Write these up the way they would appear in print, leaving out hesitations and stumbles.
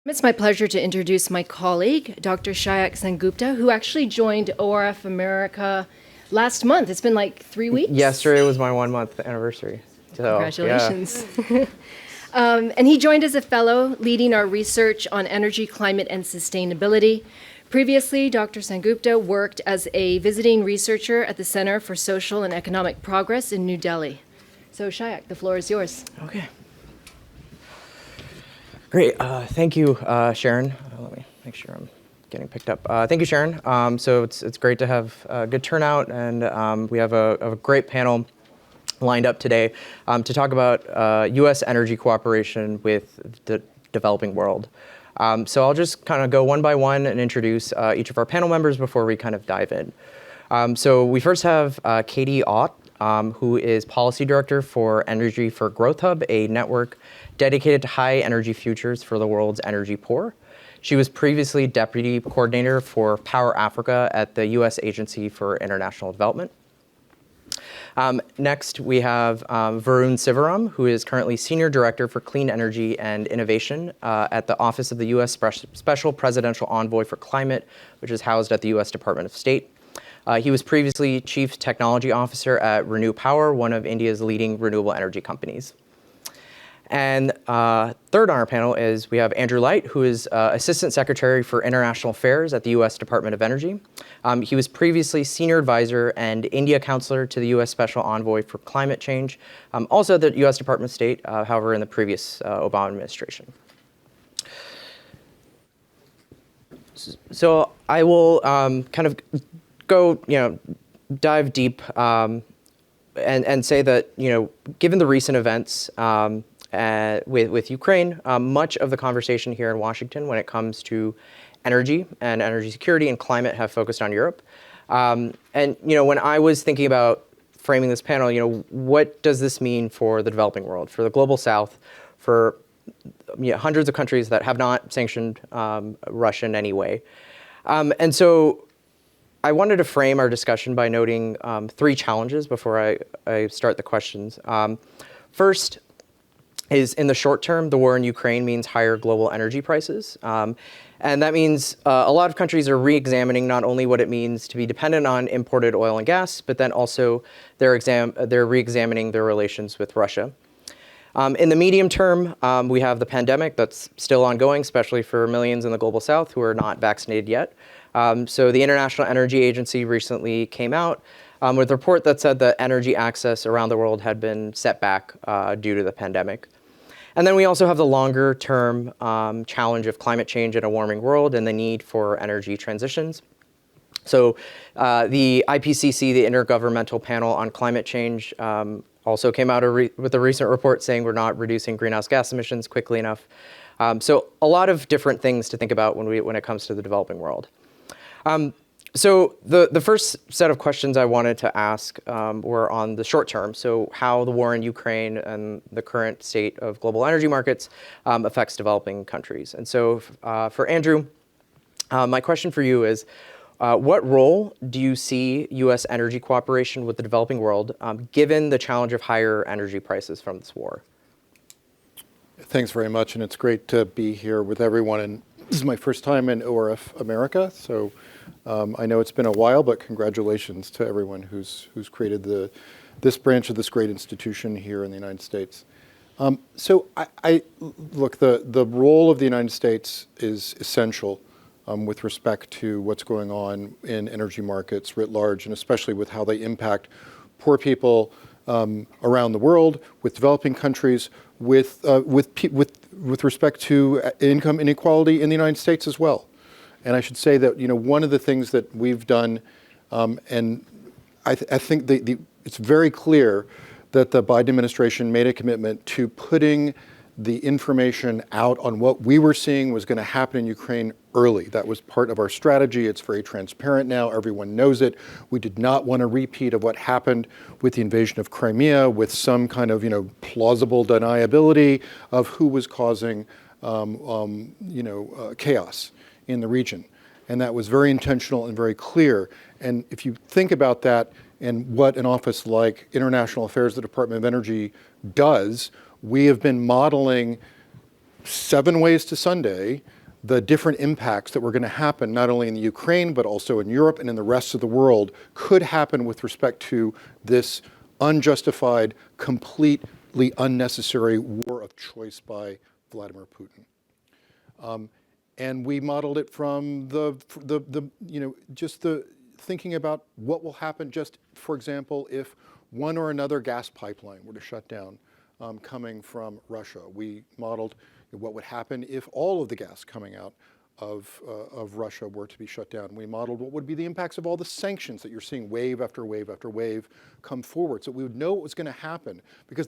It's my pleasure to introduce my colleague, Dr. Shayak Sengupta, who actually joined ORF America last month. It's been like 3 weeks. Yesterday was my 1 month anniversary. So, congratulations. Yeah. And he joined as a fellow, leading our research on energy, climate, and sustainability. Previously, Dr. Sengupta worked as a visiting researcher at the Center for Social and Economic Progress in New Delhi. So, Shayak, the floor is yours. Okay. Great. Thank you, Sharon. Let me make sure I'm getting picked up. Thank you, Sharon. So it's great to have a good turnout, and we have a great panel lined up today to talk about U.S. energy cooperation with the developing world. So I'll just kind of go one by one and introduce each of our panel members before we kind of dive in. So we first have Katie Auth, who is Policy Director for Energy for Growth Hub, a network dedicated to high energy futures for the world's energy poor. She was previously Deputy Coordinator for Power Africa at the U.S. Agency for International Development. Next, we have Varun Sivaram, who is currently Senior Director for Clean Energy and Innovation at the Office of the U.S. Special Presidential Envoy for Climate, which is housed at the U.S. Department of State. He was previously Chief Technology Officer at Renew Power, one of India's leading renewable energy companies. And third on our panel is we have Andrew Light, who is Assistant Secretary for International Affairs at the U.S. Department of Energy. He was previously Senior Advisor and India Counselor to the U.S. Special Envoy for Climate Change, also at the U.S. Department of State, however, in the previous Obama administration. So I will kind of go, dive deep and say that, given the recent events, with Ukraine, much of the conversation here in Washington when it comes to energy and energy security and climate have focused on Europe. And when I was thinking about framing this panel, what does this mean for the developing world, for the global South, for hundreds of countries that have not sanctioned Russia in any way? And so I wanted to frame our discussion by noting three challenges before I start the questions. First, is in the short term, the war in Ukraine means higher global energy prices. And that means a lot of countries are re-examining not only what it means to be dependent on imported oil and gas, but then also they're re-examining their relations with Russia. In the medium term, we have the pandemic that's still ongoing, especially for millions in the global South who are not vaccinated yet. So the International Energy Agency recently came out with a report that said that energy access around the world had been set back due to the pandemic. And then we also have the longer term challenge of climate change in a warming world and the need for energy transitions. So the IPCC, the Intergovernmental Panel on Climate Change, also came out with a recent report saying we're not reducing greenhouse gas emissions quickly enough. So a lot of different things to think about when it comes to the developing world. So the first set of questions I wanted to ask were on the short term. So how the war in Ukraine and the current state of global energy markets affects developing countries. And so for Andrew, my question for you is, what role do you see U.S. energy cooperation with the developing world, given the challenge of higher energy prices from this war? Thanks very much, and it's great to be here with everyone. And this is my first time in ORF America, so I know it's been a while, but congratulations to everyone who's created this branch of this great institution here in the United States. So look, the role of the United States is essential with respect to what's going on in energy markets writ large, and especially with how they impact poor people around the world, with developing countries, with respect to income inequality in the United States as well. And I should say that one of the things that we've done, and I think it's very clear that the Biden administration made a commitment to putting the information out on what we were seeing was going to happen in Ukraine early. That was part of our strategy. It's very transparent now. Everyone knows it. We did not want a repeat of what happened with the invasion of Crimea, with some kind of plausible deniability of who was causing chaos in the region. And that was very intentional and very clear. And if you think about that and what an office like International Affairs, the Department of Energy does, we have been modeling 7 ways to Sunday the different impacts that were going to happen not only in the Ukraine, but also in Europe and in the rest of the world could happen with respect to this unjustified, completely unnecessary war of choice by Vladimir Putin. And we modeled it from just the thinking about what will happen just, for example, if one or another gas pipeline were to shut down coming from Russia. We modeled what would happen if all of the gas coming out of Russia were to be shut down. We modeled what would be the impacts of all the sanctions that you're seeing wave after wave after wave come forward, so we would know what was going to happen. Because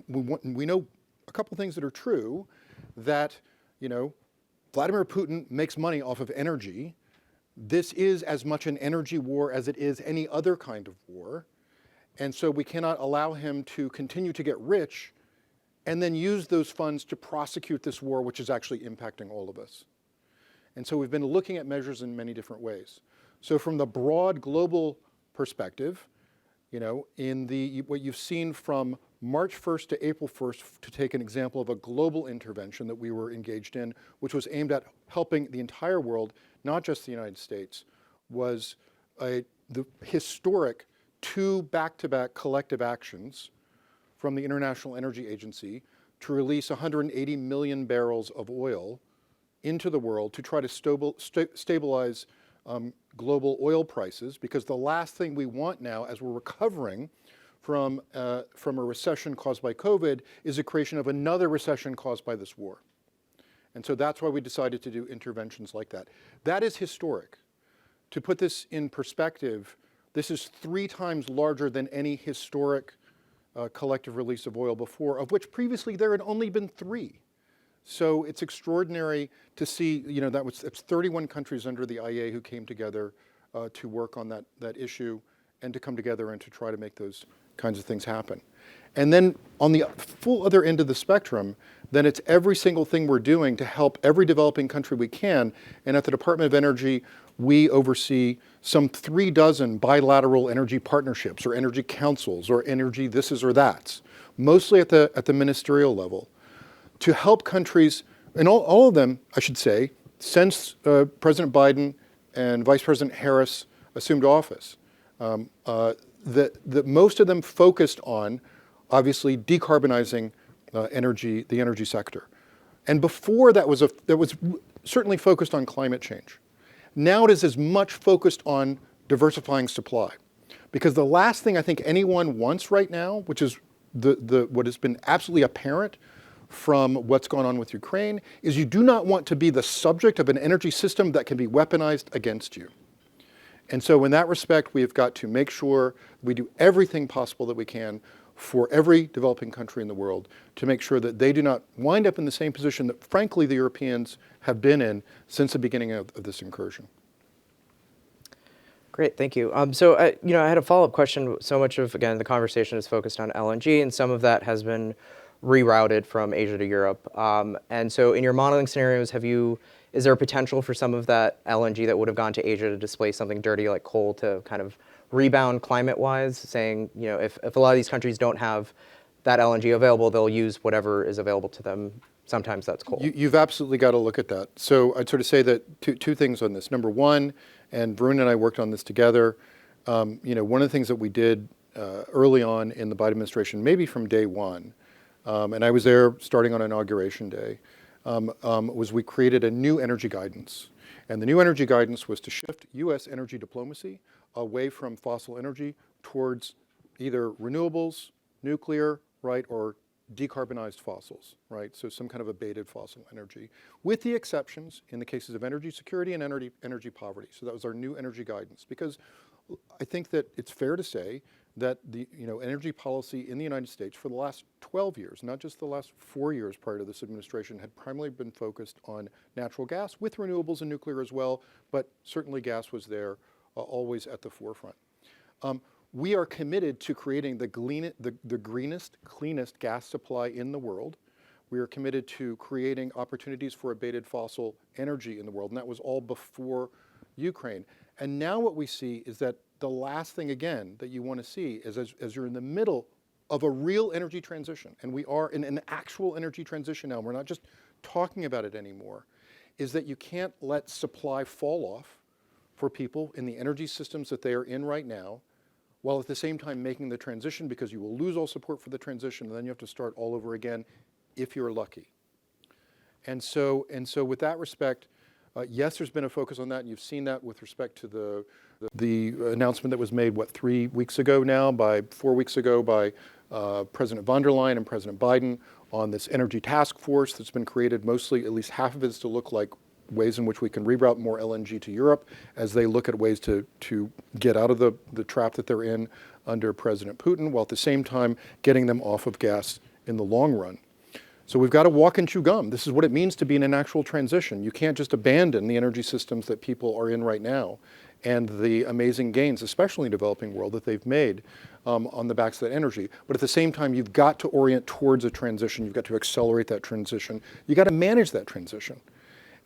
we know a couple things that are true, that Vladimir Putin makes money off of energy. This is as much an energy war as it is any other kind of war. And so we cannot allow him to continue to get rich and then use those funds to prosecute this war, which is actually impacting all of us. And so we've been looking at measures in many different ways. So from the broad global perspective, what you've seen from March 1st to April 1st, to take an example of a global intervention that we were engaged in, which was aimed at helping the entire world, not just the United States, was the historic 2 back-to-back collective actions from the International Energy Agency to release 180 million barrels of oil into the world to try to stabilize global oil prices, because the last thing we want now, as we're recovering from a recession caused by COVID, is the creation of another recession caused by this war. And so that's why we decided to do interventions like that. That is historic. To put this in perspective, this is 3 times larger than any historic collective release of oil before, of which previously there had only been 3. So it's extraordinary to see, it's 31 countries under the IEA who came together to work on that issue, and to come together and to try to make those kinds of things happen. And then on the full other end of the spectrum, then it's every single thing we're doing to help every developing country we can. And at the Department of Energy, we oversee some 36 bilateral energy partnerships or energy councils or energy thises or that's, mostly at the ministerial level, to help countries, and all of them, I should say, since President Biden and Vice President Harris assumed office, that most of them focused on, obviously, decarbonizing the energy sector. And before that was certainly focused on climate change. Now it is as much focused on diversifying supply. Because the last thing I think anyone wants right now, which is what has been absolutely apparent from what's gone on with Ukraine, is you do not want to be the subject of an energy system that can be weaponized against you. And so in that respect, we have got to make sure we do everything possible that we can for every developing country in the world to make sure that they do not wind up in the same position that, frankly, the Europeans have been in since the beginning of this incursion. Great, thank you. So I had a follow-up question. So much of, again, the conversation is focused on LNG, and some of that has been rerouted from Asia to Europe. And so in your modeling scenarios, is there a potential for some of that LNG that would have gone to Asia to displace something dirty like coal to kind of rebound climate-wise, saying, if a lot of these countries don't have that LNG available, they'll use whatever is available to them. Sometimes that's coal. You've absolutely got to look at that. So I'd sort of say that two things on this. Number one, and Varun and I worked on this together, one of the things that we did early on in the Biden administration, maybe from day one, and I was there starting on Inauguration Day, was we created a new energy guidance. And the new energy guidance was to shift U.S. energy diplomacy away from fossil energy towards either renewables, nuclear, right, or decarbonized fossils, right? So some kind of abated fossil energy, with the exceptions in the cases of energy security and energy poverty. So that was our new energy guidance, because I think that it's fair to say that the energy policy in the United States for the last 12 years, not just the last 4 years prior to this administration, had primarily been focused on natural gas, with renewables and nuclear as well, but certainly gas was there always at the forefront. We are committed to creating the greenest, cleanest gas supply in the world. We are committed to creating opportunities for abated fossil energy in the world, and that was all before Ukraine. And now what we see is that the last thing, again, that you want to see is as you're in the middle of a real energy transition, and we are in an actual energy transition now, we're not just talking about it anymore, is that you can't let supply fall off for people in the energy systems that they are in right now, while at the same time making the transition, because you will lose all support for the transition, and then you have to start all over again if you're lucky. And so with that respect, yes, there's been a focus on that, and you've seen that with respect to the announcement that was made, 4 weeks ago by President von der Leyen and President Biden on this energy task force that's been created. Mostly, at least half of it is to look like ways in which we can reroute more LNG to Europe as they look at ways to get out of the trap that they're in under President Putin, while at the same time getting them off of gas in the long run. So we've got to walk and chew gum. This is what it means to be in an actual transition. You can't just abandon the energy systems that people are in right now and the amazing gains, especially in the developing world, that they've made on the backs of that energy. But at the same time, you've got to orient towards a transition. You've got to accelerate that transition. You've got to manage that transition.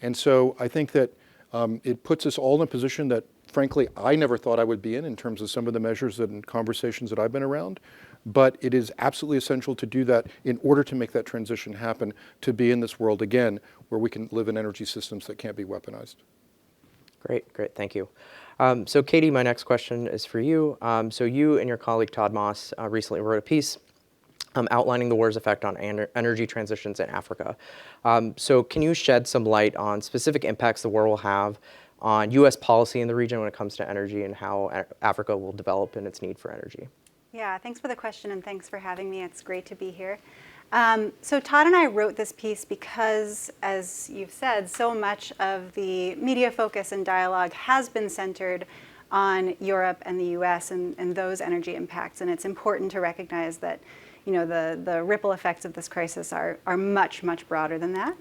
And so I think that it puts us all in a position that, frankly, I never thought I would be in terms of some of the measures and conversations that I've been around. But it is absolutely essential to do that in order to make that transition happen, to be in this world again where we can live in energy systems that can't be weaponized. Great, thank you. So Katie, my next question is for you. So you and your colleague Todd Moss recently wrote a piece outlining the war's effect on energy transitions in Africa. So can you shed some light on specific impacts the war will have on U.S. policy in the region when it comes to energy, and how Africa will develop in its need for energy? Yeah, thanks for the question, and thanks for having me. It's great to be here. So Todd and I wrote this piece because, as you've said, so much of the media focus and dialogue has been centered on Europe and the US and those energy impacts. And it's important to recognize that, the ripple effects of this crisis are much, much broader than that.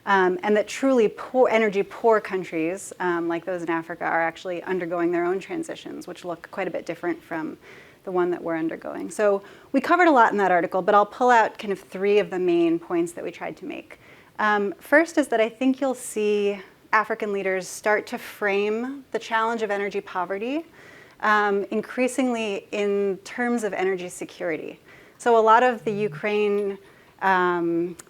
And that truly energy poor countries, like those in Africa, are actually undergoing their own transitions, which look quite a bit different from the one that we're undergoing. So we covered a lot in that article, but I'll pull out kind of 3 of the main points that we tried to make. First is that I think you'll see African leaders start to frame the challenge of energy poverty increasingly in terms of energy security. So a lot of the Ukraine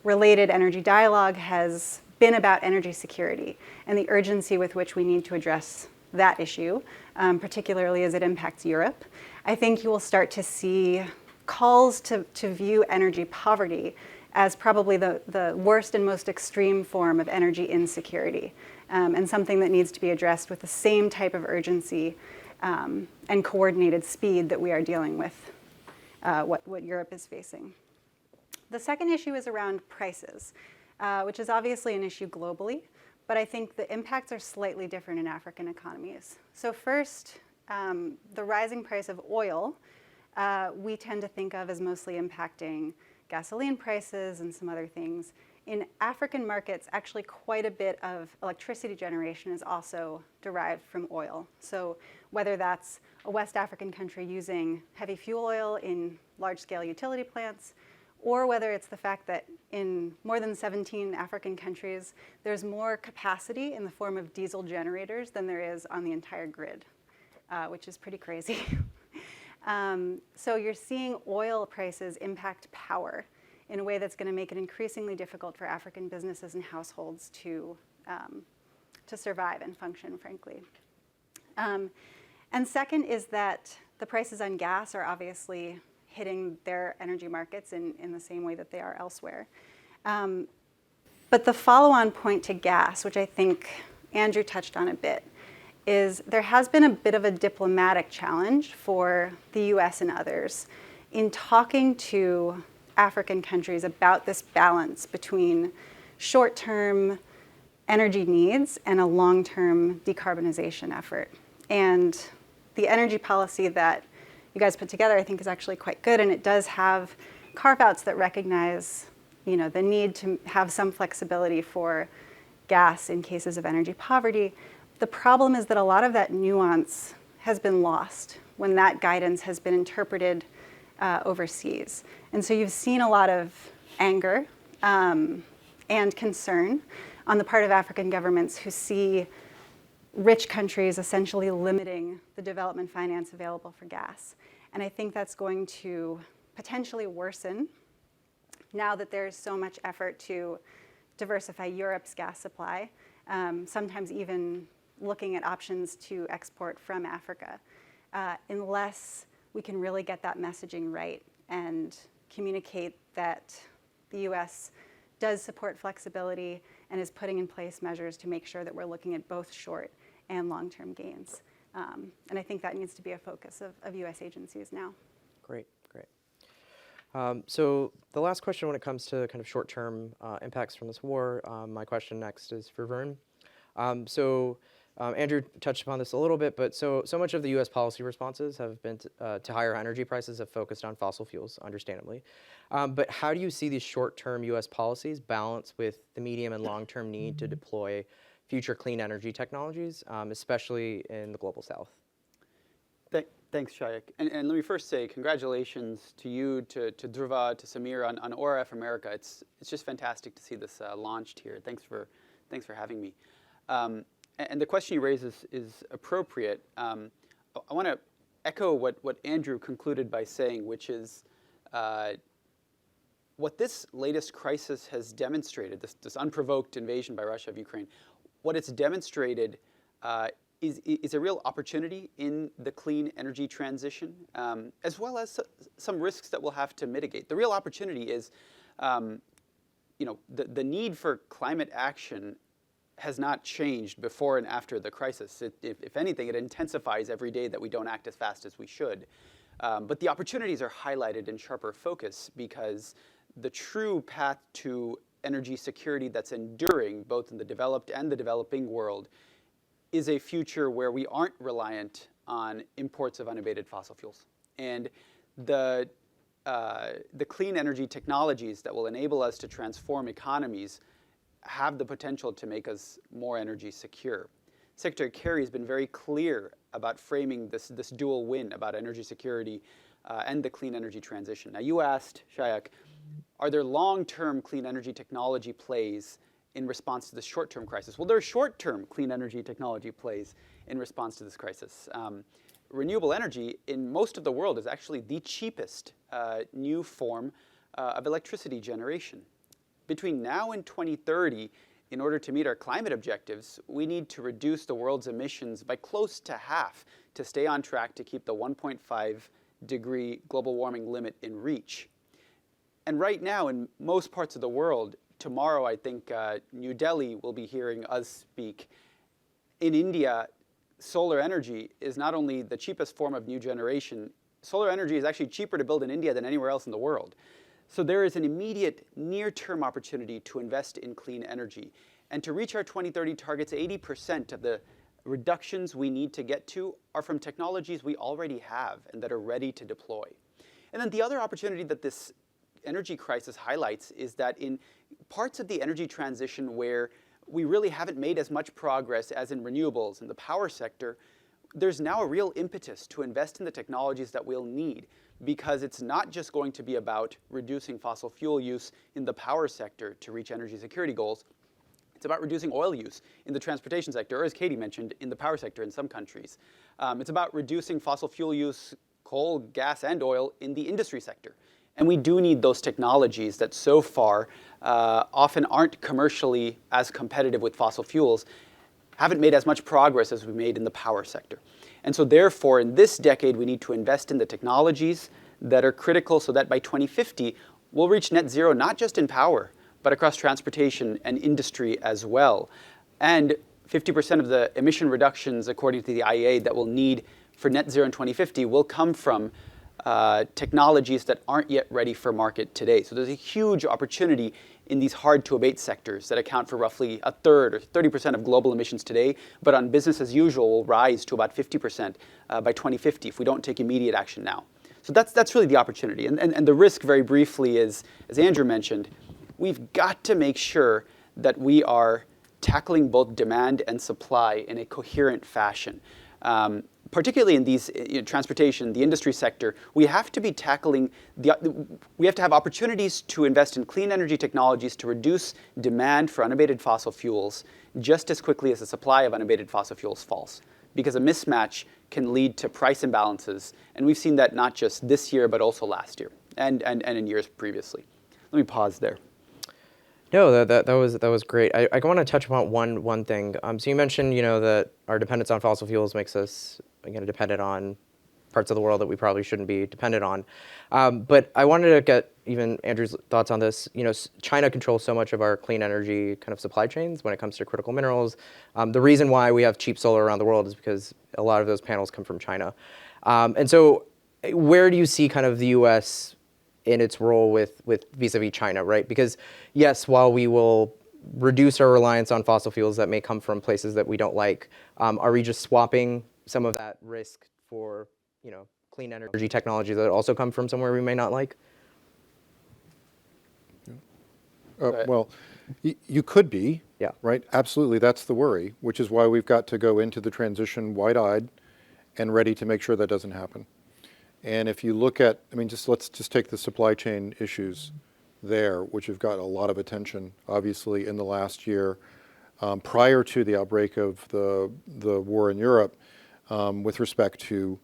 related energy dialogue has been about energy security and the urgency with which we need to address that issue, particularly as it impacts Europe. I think you will start to see calls to view energy poverty as probably the worst and most extreme form of energy insecurity, and something that needs to be addressed with the same type of urgency and coordinated speed that we are dealing with what Europe is facing. The second issue is around prices, which is obviously an issue globally, but I think the impacts are slightly different in African economies. So first, the rising price of oil, we tend to think of as mostly impacting gasoline prices and some other things. In African markets, actually quite a bit of electricity generation is also derived from oil. So whether that's a West African country using heavy fuel oil in large-scale utility plants, or whether it's the fact that in more than 17 African countries, there's more capacity in the form of diesel generators than there is on the entire grid, which is pretty crazy. So you're seeing oil prices impact power in a way that's going to make it increasingly difficult for African businesses and households to survive and function, frankly. And second is that the prices on gas are obviously hitting their energy markets in the same way that they are elsewhere. But the follow-on point to gas, which I think Andrew touched on a bit, is there has been a bit of a diplomatic challenge for the US and others in talking to African countries about this balance between short-term energy needs and a long-term decarbonization effort. And the energy policy that you guys put together, I think, is actually quite good, and it does have carve-outs that recognize, the need to have some flexibility for gas in cases of energy poverty. The problem is that a lot of that nuance has been lost when that guidance has been interpreted overseas. And so you've seen a lot of anger and concern on the part of African governments who see rich countries essentially limiting the development finance available for gas. And I think that's going to potentially worsen now that there's so much effort to diversify Europe's gas supply. sometimes even looking at options to export from Africa, unless we can really get that messaging right and communicate that the U.S. does support flexibility and is putting in place measures to make sure that we're looking at both short and long-term gains. And I think that needs to be a focus of U.S. agencies now. Great, great. So the last question when it comes to kind of short-term impacts from this war, my question next is for Varun. Andrew touched upon this a little bit, but so much of the U.S. policy responses have been to higher energy prices have focused on fossil fuels, understandably. But how do you see these short-term U.S. policies balance with the medium and long-term need to deploy future clean energy technologies, especially in the global south? Thanks, Shayak. And let me first say congratulations to you, to Dhruva, to Samir on ORF America. It's just fantastic to see this launched here. Thanks for having me. And the question you raise is appropriate. I want to echo what Andrew concluded by saying, which is what this latest crisis has demonstrated, this unprovoked invasion by Russia of Ukraine, what it's demonstrated is a real opportunity in the clean energy transition, as well as some risks that we'll have to mitigate. The real opportunity is, the need for climate action has not changed before and after the crisis. If anything, it intensifies every day that we don't act as fast as we should. But the opportunities are highlighted in sharper focus because the true path to energy security that's enduring, both in the developed and the developing world, is a future where we aren't reliant on imports of unabated fossil fuels. And the clean energy technologies that will enable us to transform economies have the potential to make us more energy secure. Secretary Kerry has been very clear about framing this dual win about energy security and the clean energy transition. Now, you asked, Shayak, are there long-term clean energy technology plays in response to the short-term crisis? Well, there are short-term clean energy technology plays in response to this crisis. Renewable energy in most of the world is actually the cheapest new form of electricity generation. Between now and 2030, in order to meet our climate objectives, we need to reduce the world's emissions by close to half to stay on track to keep the 1.5 degree global warming limit in reach. And right now, in most parts of the world, tomorrow I think New Delhi will be hearing us speak. In India, solar energy is not only the cheapest form of new generation, solar energy is actually cheaper to build in India than anywhere else in the world. So there is an immediate near-term opportunity to invest in clean energy. And to reach our 2030 targets, 80% of the reductions we need to get to are from technologies we already have and that are ready to deploy. And then the other opportunity that this energy crisis highlights is that in parts of the energy transition where we really haven't made as much progress as in renewables in the power sector, there's now a real impetus to invest in the technologies that we'll need, because it's not just going to be about reducing fossil fuel use in the power sector to reach energy security goals. It's about reducing oil use in the transportation sector, or as Katie mentioned, in the power sector in some countries. It's about reducing fossil fuel use, coal, gas, and oil in the industry sector. And we do need those technologies that so far often aren't commercially as competitive with fossil fuels, haven't made as much progress as we made in the power sector. And so therefore, in this decade, we need to invest in the technologies that are critical so that by 2050, we'll reach net zero, not just in power, but across transportation and industry as well. And 50% of the emission reductions, according to the IEA, that we'll need for net zero in 2050 will come from technologies that aren't yet ready for market today. So there's a huge opportunity in these hard-to-abate sectors that account for roughly a third or 30% of global emissions today, but on business as usual will rise to about 50% by 2050 if we don't take immediate action now. So that's really the opportunity. And the risk, very briefly, is, as Andrew mentioned, we've got to make sure that we are tackling both demand and supply in a coherent fashion. Particularly in these transportation, the industry sector, we have to be tackling we have to have opportunities to invest in clean energy technologies to reduce demand for unabated fossil fuels just as quickly as the supply of unabated fossil fuels falls, because a mismatch can lead to price imbalances, and we've seen that not just this year but also last year and in years previously. Let me pause there. No, that was great. I want to touch upon one thing. So you mentioned, that our dependence on fossil fuels makes us, dependent on parts of the world that we probably shouldn't be dependent on. But I wanted to get even Andrew's thoughts on this. China controls so much of our clean energy kind of supply chains when it comes to critical minerals. The reason why we have cheap solar around the world is because a lot of those panels come from China. And so where do you see kind of the U.S. in its role with vis-a-vis China, right? Because yes, while we will reduce our reliance on fossil fuels that may come from places that we don't like, are we just swapping some of that risk for clean energy technologies that also come from somewhere we may not like? Well, you could be, Yeah. right? Absolutely, that's the worry, which is why we've got to go into the transition wide-eyed and ready to make sure that doesn't happen. And if you look at, let's just take the supply chain issues there, which have got a lot of attention, obviously, in the last year, prior to the outbreak of the war in Europe, with respect to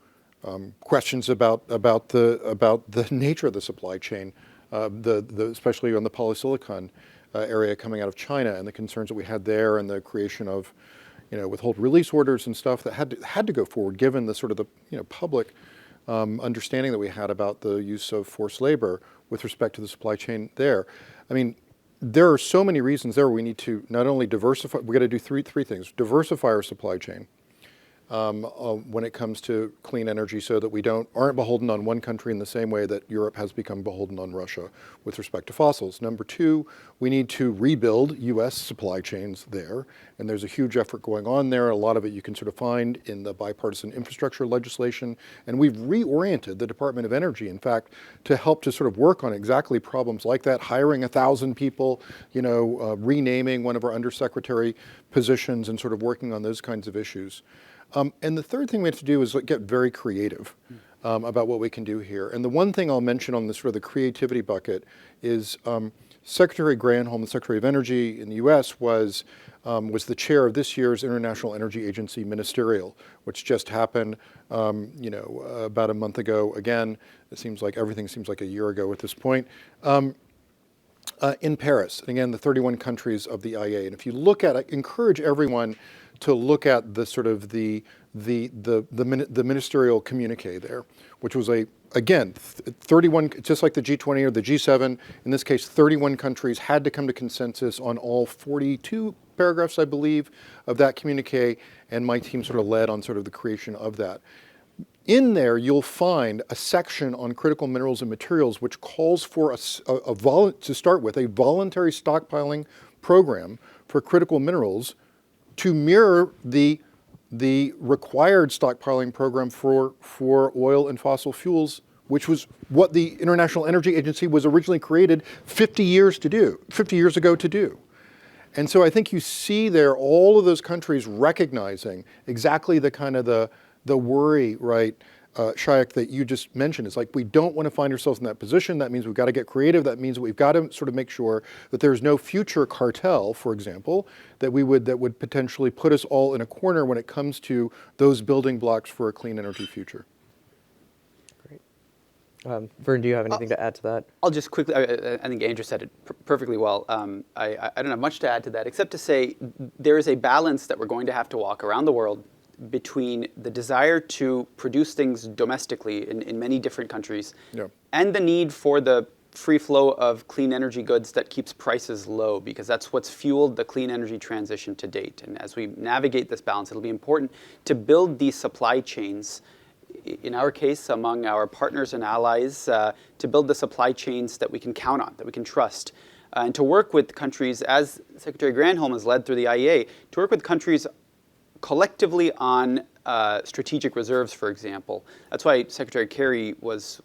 questions about the nature of the supply chain, especially on the polysilicon area coming out of China, and the concerns that we had there, and the creation of withhold release orders and stuff that had to go forward, given the sort of the public understanding that we had about the use of forced labor with respect to the supply chain there. There are so many reasons there we need to not only diversify. We got to do three things: diversify our supply chain when it comes to clean energy, so that we aren't beholden on one country in the same way that Europe has become beholden on Russia with respect to fossils. Number two, we need to rebuild U.S. supply chains there, and there's a huge effort going on there. A lot of it you can sort of find in the bipartisan infrastructure legislation, and we've reoriented the Department of Energy, in fact, to help to sort of work on exactly problems like that, hiring 1,000 people, renaming one of our undersecretary positions, and sort of working on those kinds of issues. And the third thing we have to do is get very creative about what we can do here. And the one thing I'll mention on this sort of the creativity bucket is Secretary Granholm, the Secretary of Energy in the U.S., was the chair of this year's International Energy Agency Ministerial, which just happened, about a month ago. Again, everything seems like a year ago at this point. In Paris, and again, the 31 countries of the IA. And if you look at it, I encourage everyone to look at the sort of the ministerial communique there, which was 31, just like the G20 or the G7, in this case, 31 countries had to come to consensus on all 42 paragraphs, I believe, of that communique, and my team sort of led on sort of the creation of that. In there, you'll find a section on critical minerals and materials which calls for to start with, a voluntary stockpiling program for critical minerals to mirror the required stockpiling program for oil and fossil fuels, which was what the International Energy Agency was originally created 50 years ago to do. And so I think you see there all of those countries recognizing exactly the kind of the worry, right, Shayak, that you just mentioned. It's like we don't want to find ourselves in that position. That means we've got to get creative. That means we've got to sort of make sure that there's no future cartel, for example, that would potentially put us all in a corner when it comes to those building blocks for a clean energy future. Great. Varun, do you have anything to add to that? I'll just quickly, I think Andrew said it perfectly well. I don't have much to add to that, except to say there is a balance that we're going to have to walk around the world between the desire to produce things domestically in many different countries, and the need for the free flow of clean energy goods that keeps prices low, because that's what's fueled the clean energy transition to date. And as we navigate this balance, it'll be important to build these supply chains, in our case, among our partners and allies, to build the supply chains that we can count on, that we can trust, and to work with countries, as Secretary Granholm has led through the IEA, to work with countries collectively on strategic reserves, for example. That's why Secretary Kerry was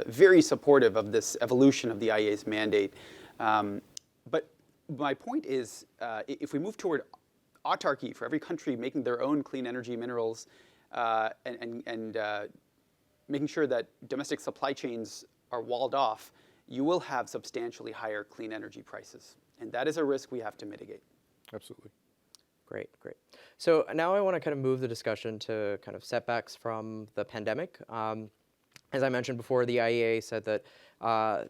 very supportive of this evolution of the IEA's mandate. But my point is, if we move toward autarky, for every country making their own clean energy minerals, and making sure that domestic supply chains are walled off, you will have substantially higher clean energy prices. And that is a risk we have to mitigate. Absolutely. Great. So now I want to kind of move the discussion to kind of setbacks from the pandemic. As I mentioned before, the IEA said that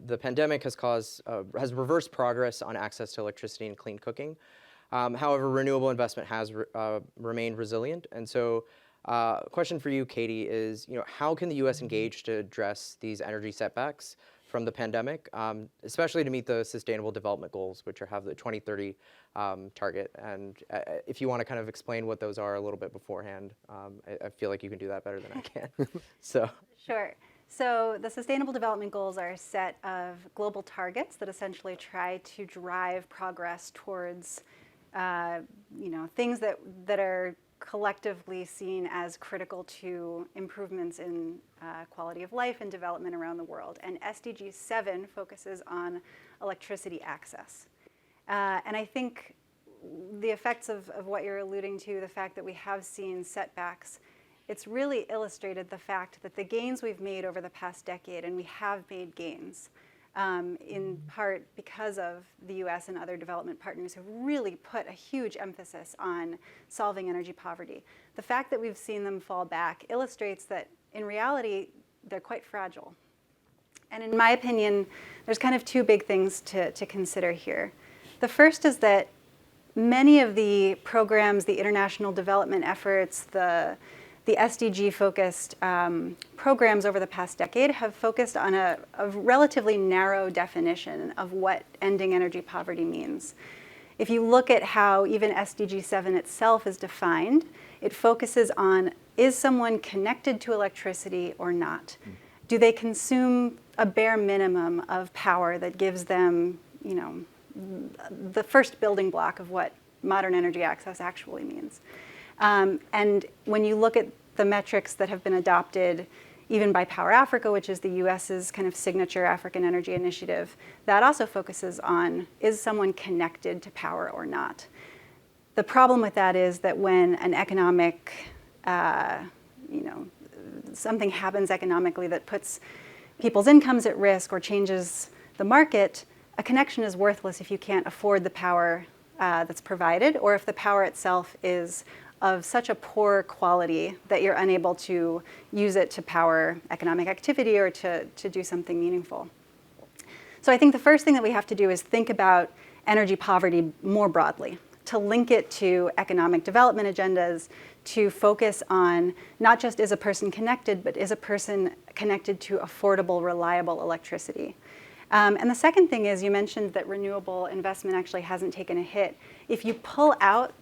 the pandemic has reversed progress on access to electricity and clean cooking. However, renewable investment has remained resilient. And so question for you, Katie, is how can the U.S. engage to address these energy setbacks from the pandemic, especially to meet the Sustainable Development Goals, which have the 2030 target? And if you want to kind of explain what those are a little bit beforehand, I feel like you can do that better than I can. So. Sure. So the Sustainable Development Goals are a set of global targets that essentially try to drive progress towards things that are collectively seen as critical to improvements in quality of life and development around the world. And SDG 7 focuses on electricity access. And I think the effects of what you're alluding to, the fact that we have seen setbacks, it's really illustrated the fact that the gains we've made over the past decade, and we have made gains, in part because of the US and other development partners who really put a huge emphasis on solving energy poverty. The fact that we've seen them fall back illustrates that in reality, they're quite fragile. And in my opinion, there's kind of two big things to consider here. The first is that many of the programs, the international development efforts, the SDG-focused programs over the past decade have focused on a relatively narrow definition of what ending energy poverty means. If you look at how even SDG 7 itself is defined, it focuses on, is someone connected to electricity or not? Do they consume a bare minimum of power that gives them, the first building block of what modern energy access actually means? And when you look at the metrics that have been adopted even by Power Africa, which is the US's kind of signature African energy initiative, that also focuses on, is someone connected to power or not? The problem with that is that when an economic, something happens economically that puts people's incomes at risk or changes the market, a connection is worthless if you can't afford the power that's provided, or if the power itself is of such a poor quality that you're unable to use it to power economic activity or to do something meaningful. So I think the first thing that we have to do is think about energy poverty more broadly, to link it to economic development agendas, to focus on not just is a person connected, but is a person connected to affordable, reliable electricity. And the second thing is, you mentioned that renewable investment actually hasn't taken a hit. If you pull out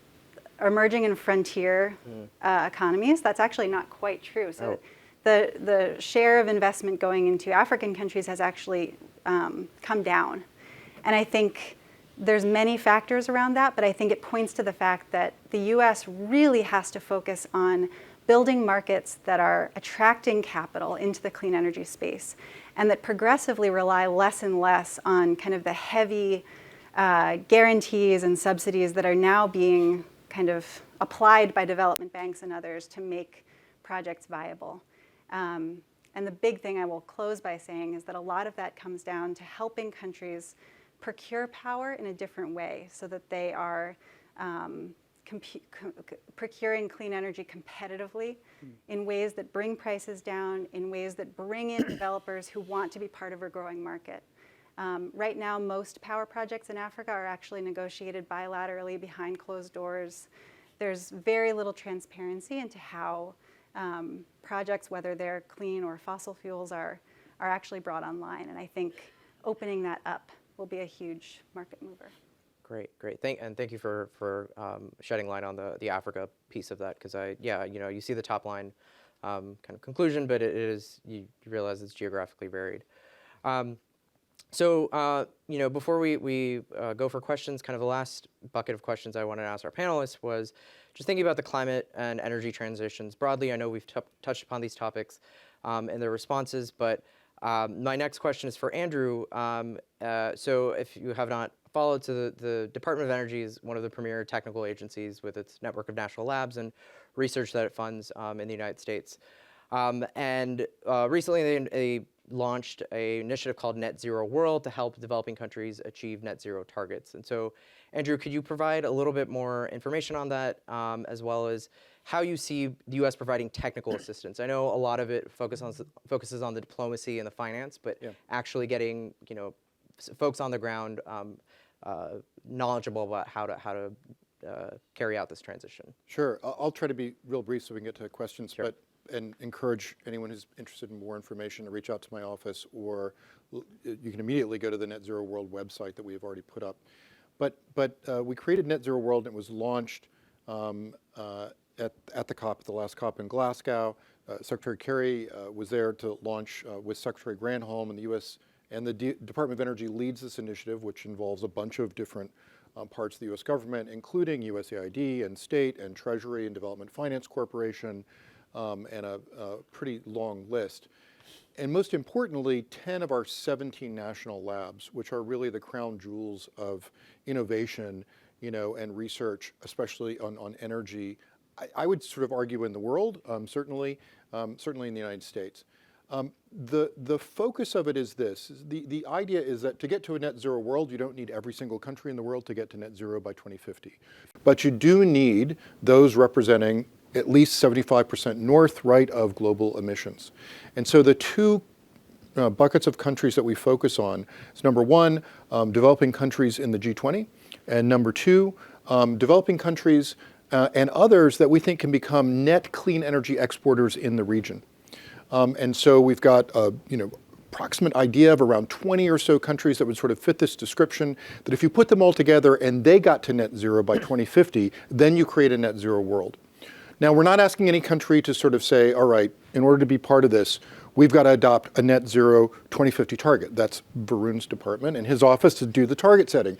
emerging and frontier economies, that's actually not quite true. So the share of investment going into African countries has actually come down. And I think there's many factors around that, but I think it points to the fact that the US really has to focus on building markets that are attracting capital into the clean energy space, and that progressively rely less and less on kind of the heavy guarantees and subsidies that are now being kind of applied by development banks and others to make projects viable. And the big thing I will close by saying is that a lot of that comes down to helping countries procure power in a different way so that they are procuring clean energy competitively in ways that bring prices down, in ways that bring in developers who want to be part of a growing market. Right now, most power projects in Africa are actually negotiated bilaterally behind closed doors. There's very little transparency into how projects, whether they're clean or fossil fuels, are actually brought online. And I think opening that up will be a huge market mover. Great. Thank you for shedding light on the Africa piece of that, because you see the top line kind of conclusion, but it is, you realize it's geographically varied. So, before we go for questions, kind of the last bucket of questions I wanted to ask our panelists was just thinking about the climate and energy transitions broadly. I know we've touched upon these topics in their responses, but my next question is for Andrew. So if you have not followed, so the Department of Energy is one of the premier technical agencies with its network of national labs and research that it funds in the United States. And recently they launched an initiative called Net Zero World to help developing countries achieve net zero targets. And so, Andrew, could you provide a little bit more information on that, as well as how you see the U.S. providing technical assistance. I know a lot of it focuses on the diplomacy and the finance, but actually getting folks on the ground knowledgeable about how to carry out this transition. Sure. I'll try to be real brief so we can get to questions, Sure. and encourage anyone who's interested in more information to reach out to my office, or you can immediately go to the Net Zero World website that we have already put up. But we created Net Zero World, and it was launched at the COP, at the last COP in Glasgow. Secretary Kerry was there to launch with Secretary Granholm, and the U.S. and the Department of Energy leads this initiative, which involves a bunch of different parts of the U.S. government, including USAID and state and Treasury and Development Finance Corporation, and a pretty long list. And most importantly, 10 of our 17 national labs, which are really the crown jewels of innovation, and research, especially on energy, I would sort of argue in the world, certainly in the United States. The focus of it is this. The idea is that to get to a net zero world, you don't need every single country in the world to get to net zero by 2050. But you do need those representing at least 75% north, right of global emissions. And so the two buckets of countries that we focus on is number one, developing countries in the G20, and number two, developing countries and others that we think can become net clean energy exporters in the region. And so we've got approximate idea of around 20 or so countries that would sort of fit this description, that if you put them all together and they got to net zero by 2050, then you create a net zero world. Now, we're not asking any country to sort of say, all right, in order to be part of this, we've got to adopt a net zero 2050 target. That's Varun's department and his office to do the target setting.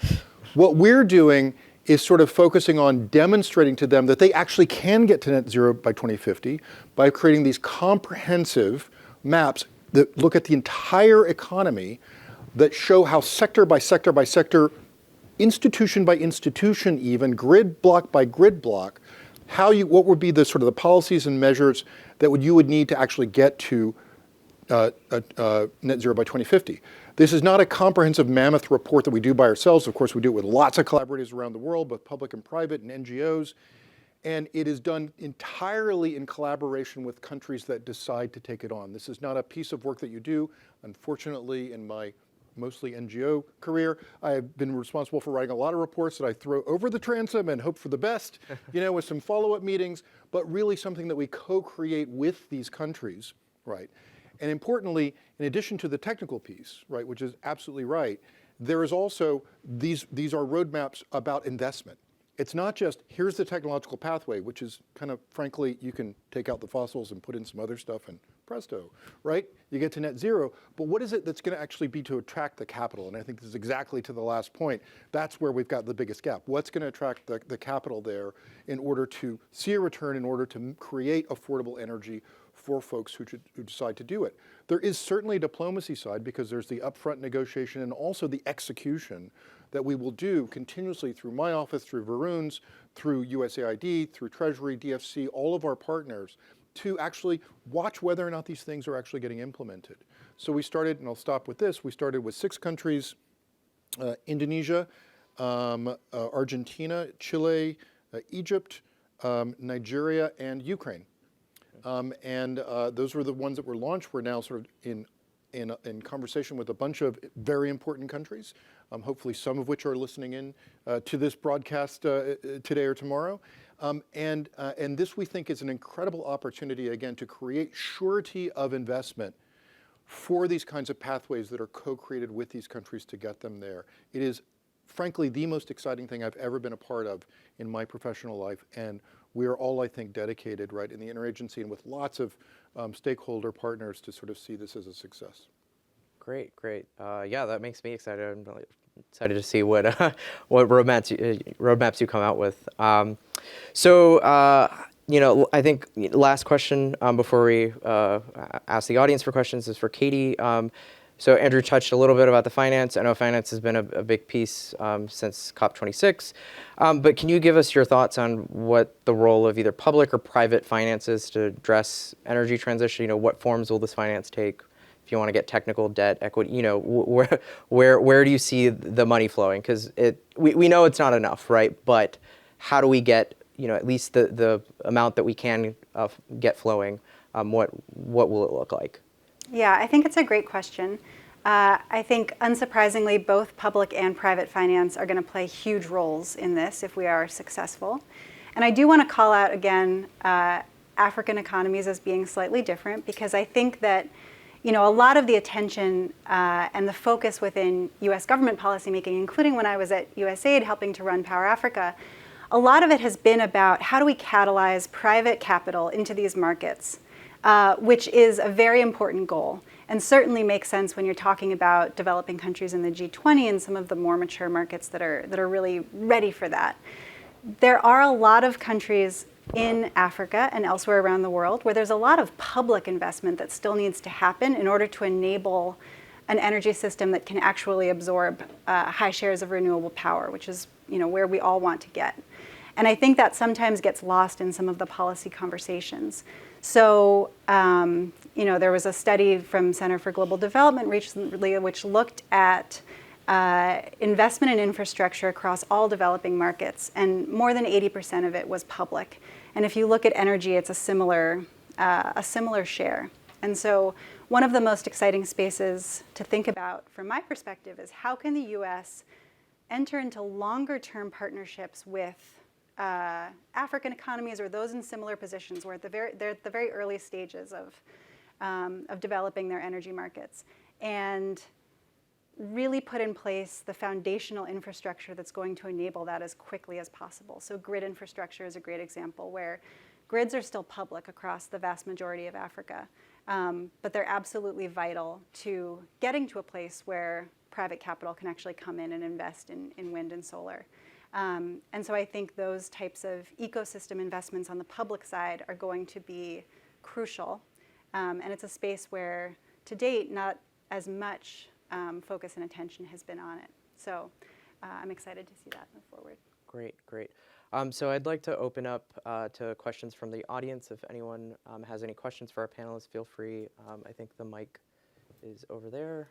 What we're doing is sort of focusing on demonstrating to them that they actually can get to net zero by 2050 by creating these comprehensive maps that look at the entire economy, that show how sector by sector by sector, institution by institution even, grid block by grid block, what would be the sort of the policies and measures that you would need to actually get to net zero by 2050. This is not a comprehensive mammoth report that we do by ourselves. Of course, we do it with lots of collaborators around the world, both public and private and NGOs. And it is done entirely in collaboration with countries that decide to take it on. This is not a piece of work that you do. Unfortunately, in my mostly NGO career, I have been responsible for writing a lot of reports that I throw over the transom and hope for the best, with some follow-up meetings, but really something that we co-create with these countries, right? And importantly, in addition to the technical piece, right, which is absolutely right, there is also, these are roadmaps about investment. It's not just, here's the technological pathway, which is kind of, frankly, you can take out the fossils and put in some other stuff and presto, right? You get to net zero, but what is it that's going to actually be to attract the capital? And I think this is exactly to the last point. That's where we've got the biggest gap. What's going to attract the capital there in order to see a return, in order to create affordable energy for folks who decide to do it? There is certainly a diplomacy side, because there's the upfront negotiation and also the execution that we will do continuously through my office, through Varun's, through USAID, through Treasury, DFC, all of our partners, to actually watch whether or not these things are actually getting implemented. So we started, and I'll stop with this, we started with 6 countries, Indonesia, Argentina, Chile, Egypt, Nigeria, and Ukraine. And those were the ones that were launched. We're now sort of in conversation with a bunch of very important countries, hopefully some of which are listening in to this broadcast today or tomorrow. And this, we think, is an incredible opportunity, again, to create surety of investment for these kinds of pathways that are co-created with these countries to get them there. It is, frankly, the most exciting thing I've ever been a part of in my professional life. And we are all, I think, dedicated, right, in the interagency and with lots of stakeholder partners to sort of see this as a success. Great. Yeah, that makes me excited. I'm really excited to see what roadmaps you come out with. I think last question before we ask the audience for questions is for Katie. So Andrew touched a little bit about the finance. I know finance has been a big piece since COP26. But can you give us your thoughts on what the role of either public or private finance is to address energy transition? What forms will this finance take? If you want to get technical, debt, equity, where do you see the money flowing? Because we know it's not enough, right? But how do we get at least the amount that we can get flowing, what will it look like? Yeah, I think it's a great question. I think, unsurprisingly, both public and private finance are going to play huge roles in this if we are successful. And I do want to call out, again, African economies as being slightly different, because I think that a lot of the attention and the focus within U.S. government policymaking, including when I was at USAID helping to run Power Africa, a lot of it has been about how do we catalyze private capital into these markets, which is a very important goal, and certainly makes sense when you're talking about developing countries in the G20 and some of the more mature markets that are really ready for that. There are a lot of countries in Africa and elsewhere around the world where there's a lot of public investment that still needs to happen in order to enable an energy system that can actually absorb high shares of renewable power, which is where we all want to get. And I think that sometimes gets lost in some of the policy conversations. So, there was a study from Center for Global Development recently which looked at investment in infrastructure across all developing markets, and more than 80% of it was public. And if you look at energy, it's a similar share. And so one of the most exciting spaces to think about from my perspective is how can the US enter into longer-term partnerships with African economies or those in similar positions where they're at the very early stages of developing their energy markets, and really put in place the foundational infrastructure that's going to enable that as quickly as possible. So grid infrastructure is a great example where grids are still public across the vast majority of Africa, but they're absolutely vital to getting to a place where private capital can actually come in and invest in wind and solar. And so I think those types of ecosystem investments on the public side are going to be crucial. And it's a space where, to date, not as much focus and attention has been on it. So I'm excited to see that move forward. Great, great. So I'd like to open up to questions from the audience. If anyone has any questions for our panelists, feel free. I think the mic is over there.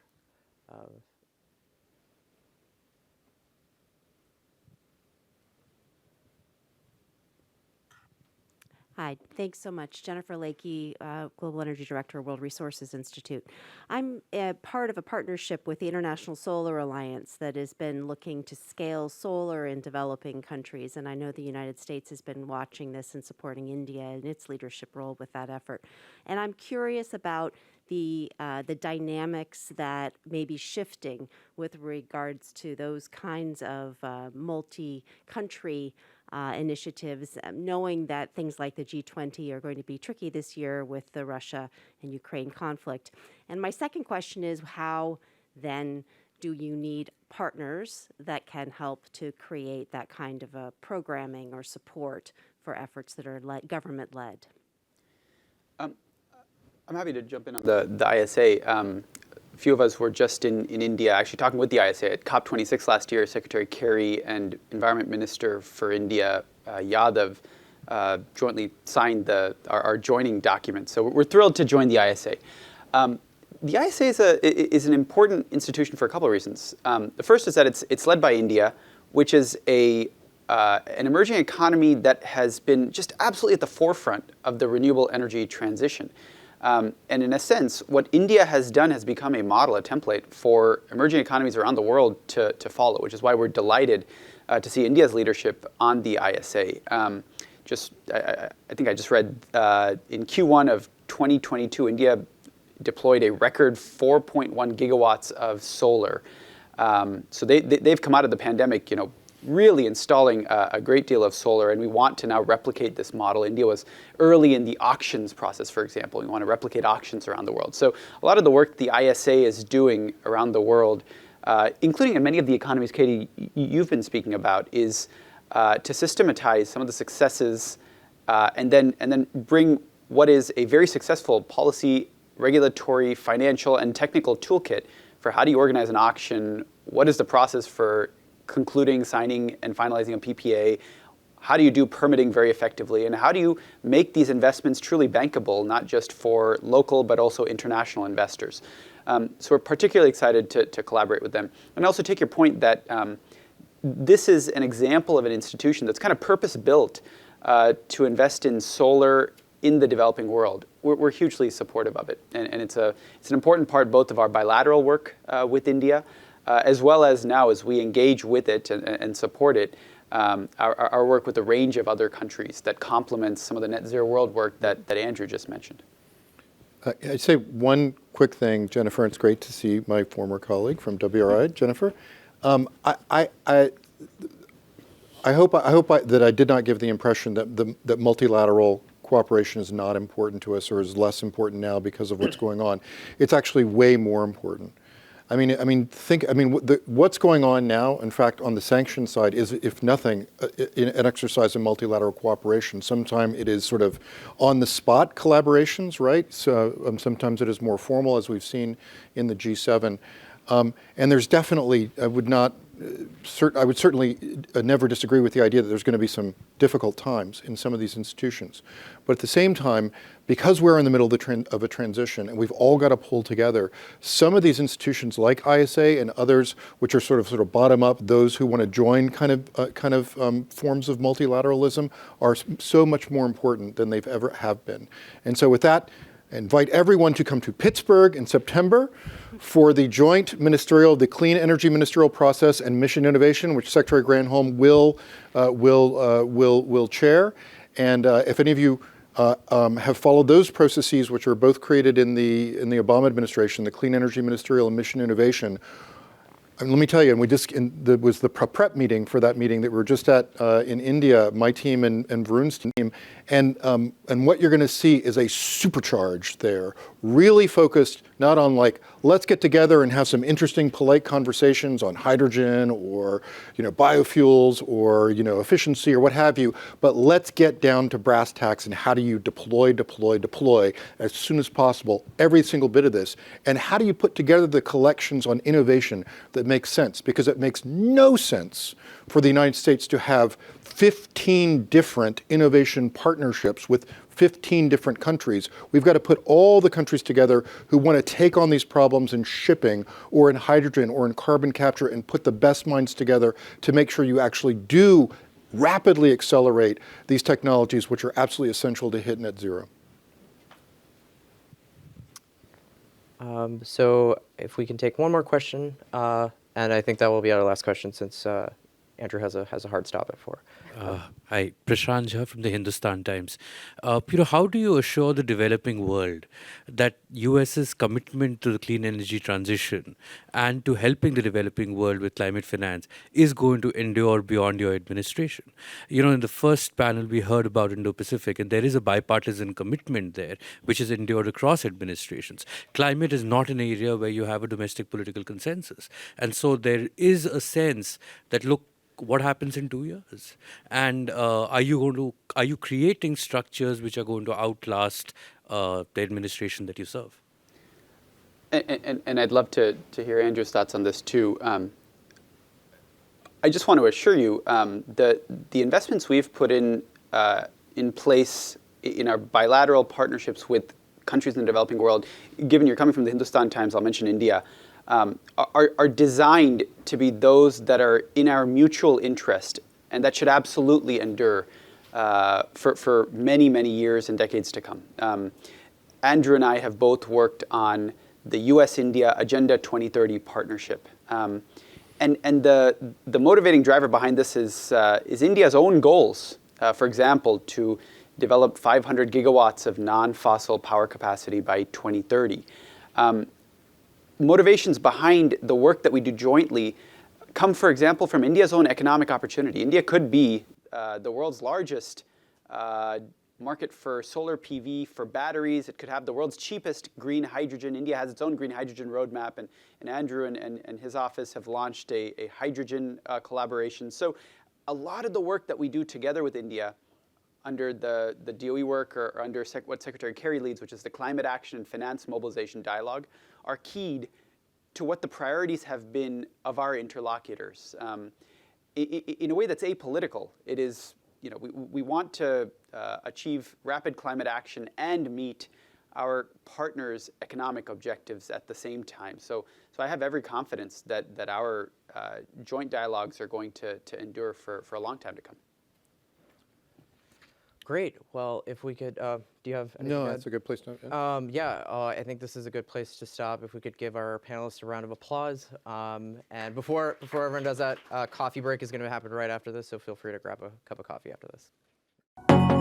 Hi, thanks so much. Jennifer Lakey, Global Energy Director, World Resources Institute. I'm part of a partnership with the International Solar Alliance that has been looking to scale solar in developing countries, and I know the United States has been watching this and supporting India in its leadership role with that effort. And I'm curious about the dynamics that may be shifting with regards to those kinds of multi-country initiatives, knowing that things like the G20 are going to be tricky this year with the Russia and Ukraine conflict. And my second question is, how then do you need partners that can help to create that kind of a programming or support for efforts that are government-led? I'm happy to jump in on the ISA. A few of us were just in India, actually talking with the ISA at COP26 last year. Secretary Kerry and Environment Minister for India, Yadav, jointly signed our joining document. So we're thrilled to join the ISA. The ISA is an important institution for a couple of reasons. The first is that it's led by India, which is an emerging economy that has been just absolutely at the forefront of the renewable energy transition. And in a sense, what India has done has become a model, a template for emerging economies around the world to follow, which is why we're delighted to see India's leadership on the ISA. I think I just read in Q1 of 2022, India deployed a record 4.1 gigawatts of solar. So they've come out of the pandemic, really installing a great deal of solar, and we want to now replicate this model. India was early in the auctions process, for example. We want to replicate auctions around the world. So a lot of the work the ISA is doing around the world, including in many of the economies, Katie, you've been speaking about, is to systematize some of the successes and then bring what is a very successful policy, regulatory, financial, and technical toolkit for how do you organize an auction, what is the process for concluding, signing, and finalizing a PPA, how do you do permitting very effectively, and how do you make these investments truly bankable, not just for local but also international investors. So we're particularly excited to collaborate with them. And also take your point that this is an example of an institution that's kind of purpose-built to invest in solar in the developing world, we're hugely supportive of it. And it's an important part both of our bilateral work with India, as well as now as we engage with it and support it, our work with a range of other countries that complements some of the net zero world work that Andrew just mentioned. I'd say one quick thing, Jennifer. It's great to see my former colleague from WRI, Jennifer. I hope that I did not give the impression that multilateral cooperation is not important to us or is less important now because of what's going on. It's actually way more important. What's going on now, in fact, on the sanction side is, if nothing, an exercise in multilateral cooperation. Sometimes it is sort of on-the-spot collaborations, right? So sometimes it is more formal, as we've seen in the G7. And there's definitely, I would certainly never disagree with the idea that there's going to be some difficult times in some of these institutions. But at the same time, because we're in the middle of a transition and we've all got to pull together, some of these institutions like ISA and others, which are sort of bottom up, those who want to join kind of forms of multilateralism, are so much more important than they've ever have been. And so with that, I invite everyone to come to Pittsburgh in September for the joint the Clean Energy Ministerial Process and Mission Innovation, which Secretary Granholm will chair. And if any of you have followed those processes, which are both created in the Obama administration, the Clean Energy Ministerial and Mission Innovation. And let me tell you, there was the prep meeting for that meeting that we were just at in India, my team and Varun's team, and what you're going to see is a supercharge there, really focused not on let's get together and have some interesting, polite conversations on hydrogen or biofuels or efficiency or what have you, but let's get down to brass tacks and how do you deploy as soon as possible every single bit of this, and how do you put together the collections on innovation that makes sense, because it makes no sense for the United States to have 15 different innovation partnerships with 15 different countries. We've got to put all the countries together who want to take on these problems in shipping or in hydrogen or in carbon capture and put the best minds together to make sure you actually do rapidly accelerate these technologies, which are absolutely essential to hit net zero. So if we can take one more question, and I think that will be our last question since Andrew has a hard stop at 4. Hi, Prashant Jha from the Hindustan Times. How do you assure the developing world that US's commitment to the clean energy transition and to helping the developing world with climate finance is going to endure beyond your administration? In the first panel, we heard about Indo-Pacific, and there is a bipartisan commitment there, which has endured across administrations. Climate is not an area where you have a domestic political consensus. And so there is a sense that, look, what happens in 2 years? And are you creating structures which are going to outlast the administration that you serve? And I'd love to hear Andrew's thoughts on this too. I just want to assure you that the investments we've put in place in our bilateral partnerships with countries in the developing world, given you're coming from the Hindustan Times, I'll mention India, are designed to be those that are in our mutual interest and that should absolutely endure for many, many years and decades to come. Andrew and I have both worked on the US-India Agenda 2030 partnership. And the motivating driver behind this is India's own goals. For example, to develop 500 gigawatts of non-fossil power capacity by 2030. Motivations behind the work that we do jointly come, for example, from India's own economic opportunity. India could be the world's largest market for solar PV, for batteries. It could have the world's cheapest green hydrogen. India has its own green hydrogen roadmap, and Andrew and his office have launched a hydrogen collaboration. So a lot of the work that we do together with India under the DOE work or under what Secretary Kerry leads, which is the Climate Action and Finance Mobilization Dialogue, are keyed to what the priorities have been of our interlocutors. In a way that's apolitical. It is, we want to achieve rapid climate action and meet our partners' economic objectives at the same time. So I have every confidence that our joint dialogues are going to endure for a long time to come. Great. Well, if we could, do you have anything No, to that's add? a good place to end. I think this is a good place to stop. If we could give our panelists a round of applause. And before everyone does that, coffee break is going to happen right after this, so feel free to grab a cup of coffee after this.